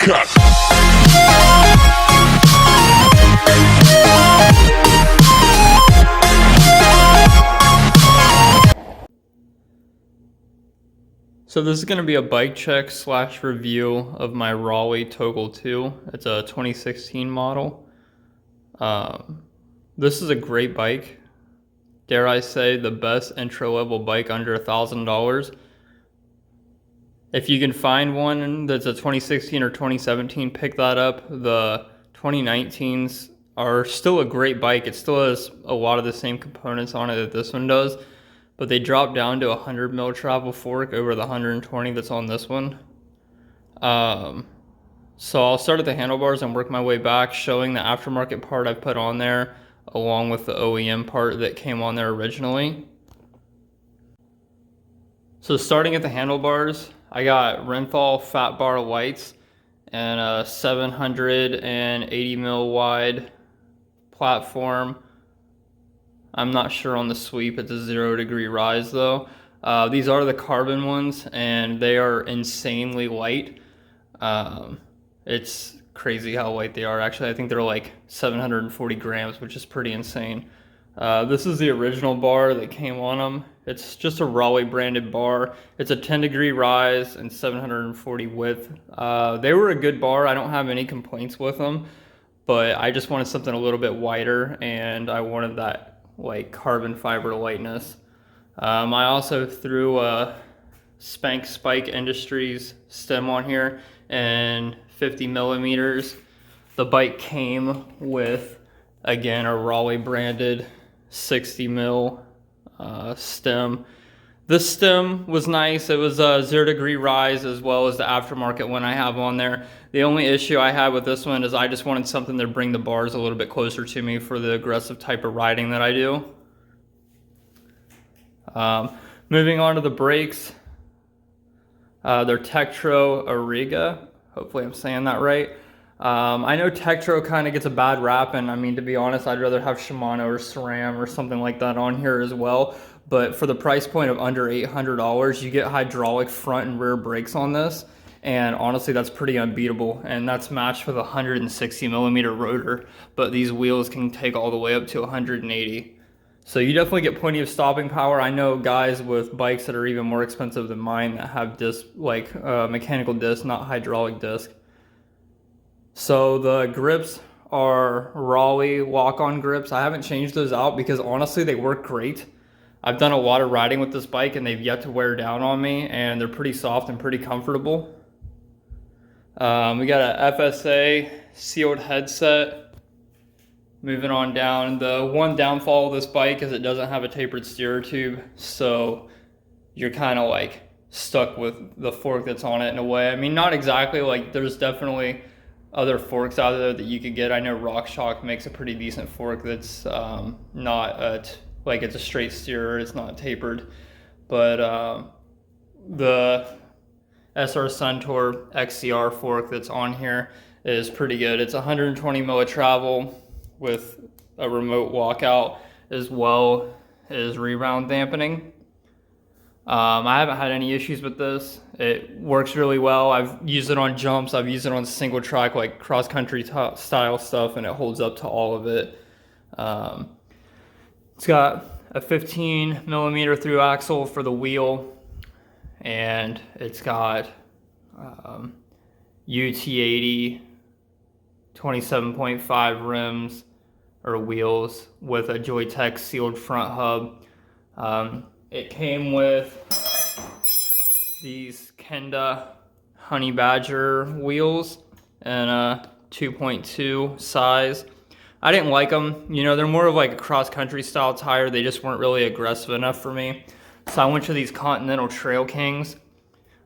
Cut. So this is going to be a bike check / review of my Raleigh Tokul 2. It's a 2016 model. This is a great bike. Dare I say, the best entry-level bike under $1,000. If you can find one that's a 2016 or 2017, pick that up. The 2019s are still a great bike. It still has a lot of the same components on it that this one does, but they dropped down to 100 mil travel fork over the 120 that's on this one. So I'll start at the handlebars and work my way back, showing the aftermarket part I've put on there, along with the OEM part that came on there originally. So starting at the handlebars, I got Renthal fat bar lights and a 780 mil wide platform. I'm not sure on the sweep, it's a 0 degree rise though. These are the carbon ones and they are insanely light. It's crazy how light they are. Actually, I think they're like 740 grams, which is pretty insane. This is the original bar that came on them. It's just a Raleigh branded bar. It's a 10 degree rise and 740 width. They were a good bar. I don't have any complaints with them, but I just wanted something a little bit wider and I wanted that like carbon fiber lightness. I also threw a Spank Spike Industries stem on here and 50 millimeters. The bike came with, again, a Raleigh branded 60 mil stem. This stem was nice. It was a 0 degree rise as well as the aftermarket one I have on there. The only issue I had with this one is I just wanted something to bring the bars a little bit closer to me for the aggressive type of riding that I do. Moving on to the brakes, they're Tektro Auriga. Hopefully I'm saying that right. I know Tektro kind of gets a bad rap, and I mean, to be honest, I'd rather have Shimano or SRAM or something like that on here as well. But for the price point of under $800, you get hydraulic front and rear brakes on this. And honestly, that's pretty unbeatable. And that's matched with a 160 millimeter rotor, but these wheels can take all the way up to 180. So you definitely get plenty of stopping power. I know guys with bikes that are even more expensive than mine that have disc, like mechanical disc, not hydraulic disc. So the grips are Raleigh lock-on grips. I haven't changed those out because honestly they work great. I've done a lot of riding with this bike and they've yet to wear down on me, and they're pretty soft and pretty comfortable. We got a FSA sealed headset. Moving on down, the one downfall of this bike is it doesn't have a tapered steerer tube, so you're kind of like stuck with the fork that's on it in a way. I mean, not exactly, like there's definitely other forks out there that you could get. I know RockShox makes a pretty decent fork that's not like it's a straight steerer, it's not tapered, but the SR Suntour XCR fork that's on here is pretty good. It's 120 mil of travel with a remote walkout as well as rebound dampening. I haven't had any issues with this. It works really well. I've used it on jumps. I've used it on single track, like cross country style stuff, and it holds up to all of it. It's got a 15 millimeter through axle for the wheel, and it's got UT80 27.5 rims or wheels with a Joytech sealed front hub. It came with these Kenda Honey Badger wheels and a 2.2 size. I didn't like them. You know, they're more of like a cross-country style tire. They just weren't really aggressive enough for me. So I went to these Continental Trail Kings.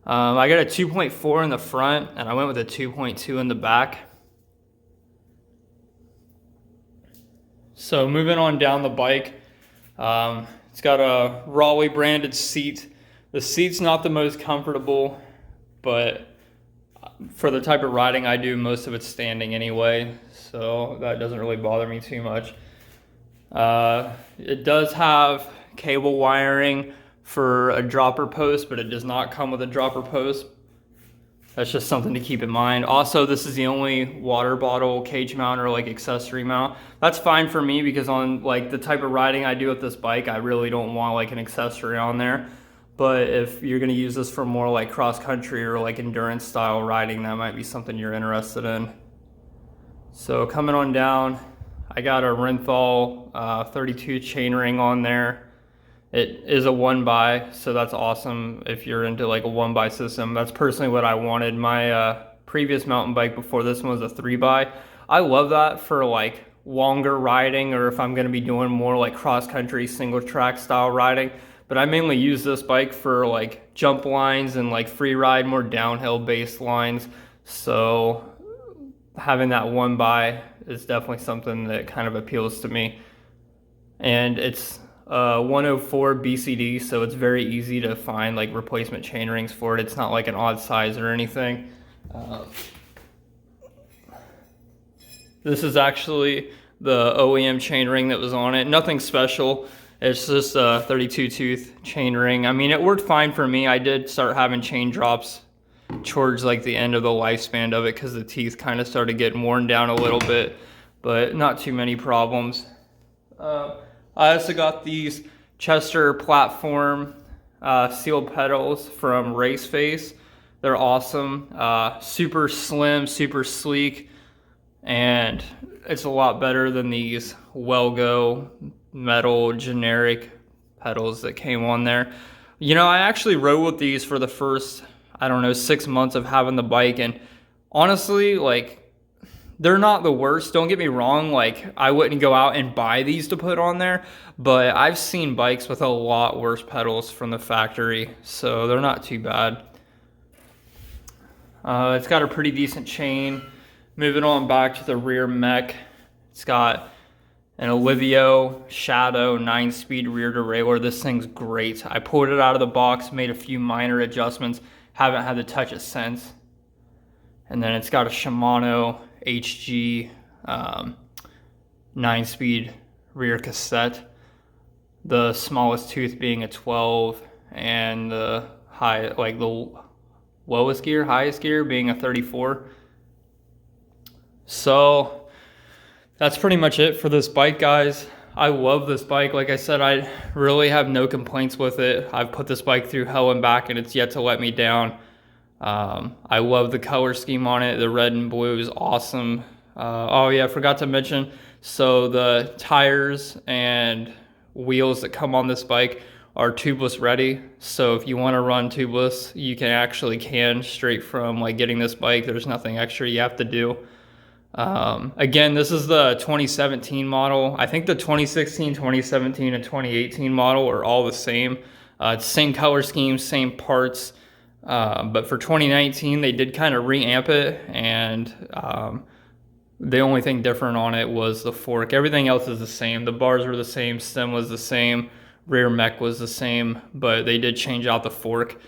I got a 2.4 in the front and I went with a 2.2 in the back. So moving on down the bike, it's got a Raleigh branded seat. The seat's not the most comfortable, but for the type of riding I do, most of it's standing anyway, so that doesn't really bother me too much. It does have cable wiring for a dropper post, but it does not come with a dropper post. That's just something to keep in mind. Also, this is the only water bottle cage mount or like accessory mount. That's fine for me because on like the type of riding I do with this bike, I really don't want like an accessory on there. But if you're gonna use this for more like cross country or like endurance style riding, that might be something you're interested in. So coming on down, I got a Raleigh 32 chainring on there. It is a 1x, so that's awesome if you're into like a 1x system. That's personally what I wanted. My previous mountain bike before this one was a 3x. I love that for like longer riding, or if I'm gonna be doing more like cross country single track style riding. But I mainly use this bike for like jump lines and like free ride, more downhill based lines. So having that 1x is definitely something that kind of appeals to me. And it's 104 BCD, so it's very easy to find like replacement chain rings for it. It's not like an odd size or anything. This is actually the OEM chain ring that was on it. Nothing special. It's just a 32 tooth chain ring. I mean, it worked fine for me. I did start having chain drops towards like the end of the lifespan of it because the teeth kind of started getting worn down a little bit, but not too many problems. I also got these Chester platform sealed pedals from Race Face. They're awesome, super slim, super sleek, and it's a lot better than these Welgo metal generic pedals that came on there. You know, I actually rode with these for the first, I don't know, 6 months of having the bike, and honestly, like, they're not the worst. Don't get me wrong, like I wouldn't go out and buy these to put on there, but I've seen bikes with a lot worse pedals from the factory, so they're not too bad. It's got a pretty decent chain. Moving on back to the rear mech, it's got an Olivio Shadow 9-speed rear derailleur. This thing's great. I pulled it out of the box, made a few minor adjustments, haven't had to touch it since. And then it's got a Shimano HG 9-speed rear cassette, the smallest tooth being a 12, and the lowest gear, highest gear being a 34. So that's pretty much it for this bike, guys. I love this bike. Like I said, I really have no complaints with it. I've put this bike through hell and back, and it's yet to let me down. I love the color scheme on it. The red and blue is awesome. Oh yeah, I forgot to mention, so the tires and wheels that come on this bike are tubeless ready. So if you want to run tubeless, you can straight from like getting this bike. There's nothing extra you have to do. Again, this is the 2017 model. I think the 2016, 2017, and 2018 model are all the same. It's same color scheme, same parts. But for 2019, they did kind of reamp it, and the only thing different on it was the fork. Everything else is the same. The bars were the same, stem was the same, rear mech was the same, but they did change out the fork.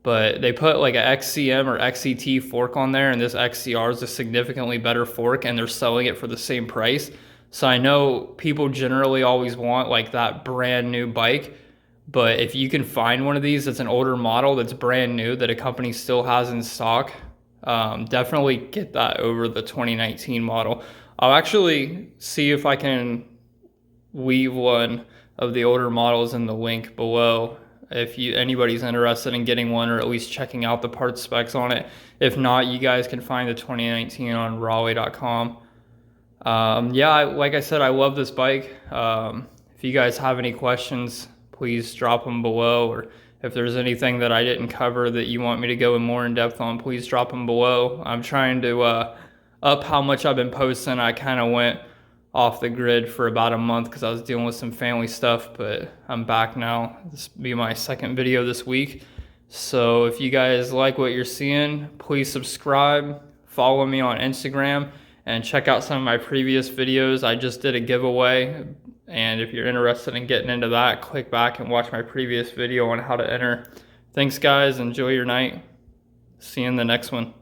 But they put like a XCM or XCT fork on there, and this XCR is a significantly better fork, and they're selling it for the same price. So I know people generally always want like that brand new bike, but if you can find one of these that's an older model that's brand new that a company still has in stock, definitely get that over the 2019 model. I'll actually see if I can leave one of the older models in the link below if anybody's interested in getting one, or at least checking out the parts specs on it. If not, you guys can find the 2019 on Raleigh.com. Yeah, like I said, I love this bike. If you guys have any questions, please drop them below, or if there's anything that I didn't cover that you want me to go in more in depth on, please drop them below. I'm trying to up how much I've been posting. I kind of went off the grid for about a month because I was dealing with some family stuff, but I'm back now. This will be my second video this week. So if you guys like what you're seeing, please subscribe, follow me on Instagram, and check out some of my previous videos. I just did a giveaway, and if you're interested in getting into that, click back and watch my previous video on how to enter. Thanks guys, enjoy your night. See you in the next one.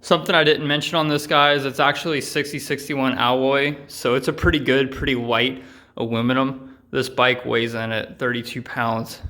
Something I didn't mention on this, guys, it's actually 6061 alloy, so it's a pretty good, pretty light aluminum. This bike weighs in at 32 pounds,